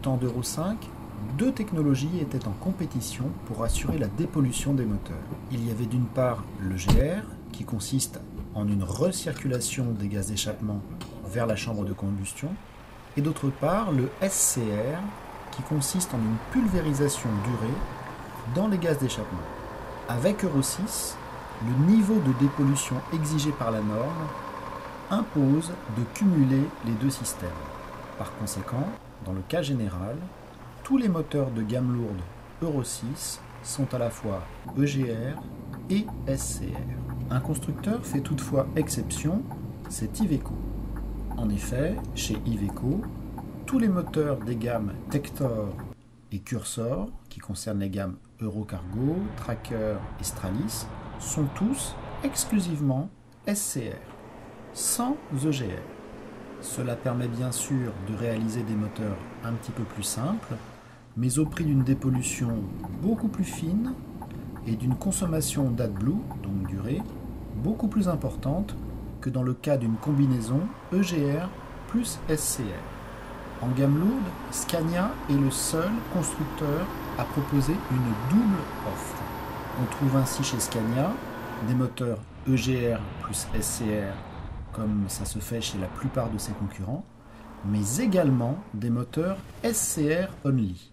temps d'Euro 5, deux technologies étaient en compétition pour assurer la dépollution des moteurs. Il y avait d'une part le GR, qui consiste en une recirculation des gaz d'échappement vers la chambre de combustion, et d'autre part le SCR, qui consiste en une pulvérisation durée dans les gaz d'échappement. Avec Euro 6, le niveau de dépollution exigé par la norme impose de cumuler les deux systèmes. Par conséquent, dans le cas général, tous les moteurs de gamme lourde Euro 6 sont à la fois EGR et SCR. Un constructeur fait toutefois exception, c'est Iveco. En effet, chez Iveco, tous les moteurs des gammes Tector et Cursor, qui concernent les gammes Eurocargo, Tracker et Stralis, sont tous exclusivement SCR, sans EGR. Cela permet bien sûr de réaliser des moteurs un petit peu plus simples, mais au prix d'une dépollution beaucoup plus fine et d'une consommation d'AdBlue, donc durée, beaucoup plus importante que dans le cas d'une combinaison EGR plus SCR. En gamme lourde, Scania est le seul constructeur à proposer une double offre. On trouve ainsi chez Scania des moteurs EGR plus SCR, comme ça se fait chez la plupart de ses concurrents, mais également des moteurs SCR only.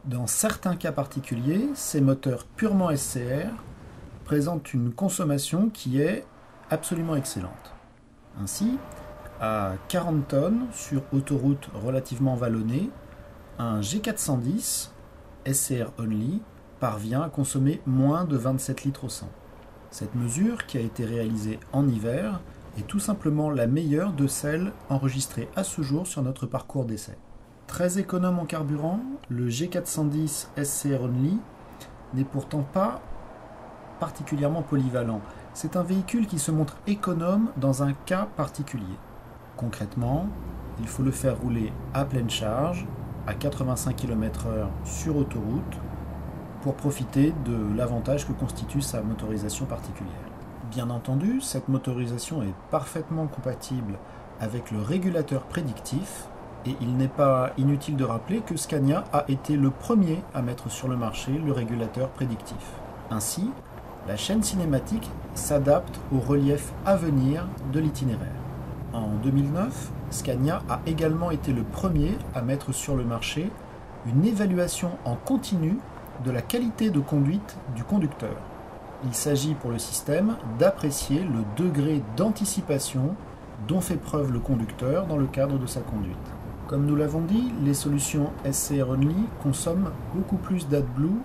Dans certains cas particuliers, ces moteurs purement SCR présentent une consommation qui est absolument excellente. Ainsi, à 40 tonnes sur autoroute relativement vallonnée, un G410 SCR only parvient à consommer moins de 27 litres au 100. Cette mesure, qui a été réalisée en hiver, est tout simplement la meilleure de celles enregistrées à ce jour sur notre parcours d'essai. Très économe en carburant, le G410 SCR only n'est pourtant pas particulièrement polyvalent. C'est un véhicule qui se montre économe dans un cas particulier. Concrètement, il faut le faire rouler à pleine charge, à 85 km/h sur autoroute, pour profiter de l'avantage que constitue sa motorisation particulière. Bien entendu, cette motorisation est parfaitement compatible avec le régulateur prédictif, et il n'est pas inutile de rappeler que Scania a été le premier à mettre sur le marché le régulateur prédictif. Ainsi, la chaîne cinématique s'adapte au relief à venir de l'itinéraire. En 2009, Scania a également été le premier à mettre sur le marché une évaluation en continu de la qualité de conduite du conducteur. Il s'agit pour le système d'apprécier le degré d'anticipation dont fait preuve le conducteur dans le cadre de sa conduite. Comme nous l'avons dit, les solutions SCR only consomment beaucoup plus d'AdBlue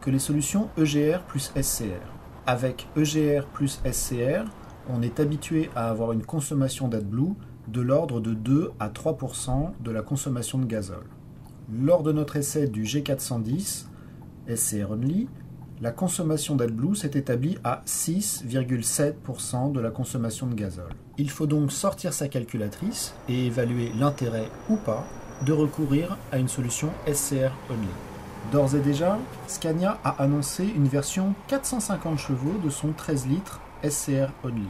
que les solutions EGR plus SCR. Avec EGR plus SCR, on est habitué à avoir une consommation d'AdBlue de l'ordre de 2 à 3% de la consommation de gazole. Lors de notre essai du G410 SCR only, la consommation d'AdBlue s'est établie à 6,7% de la consommation de gazole. Il faut donc sortir sa calculatrice et évaluer l'intérêt ou pas de recourir à une solution SCR only. D'ores et déjà, Scania a annoncé une version 450 chevaux de son 13 litres SCR only.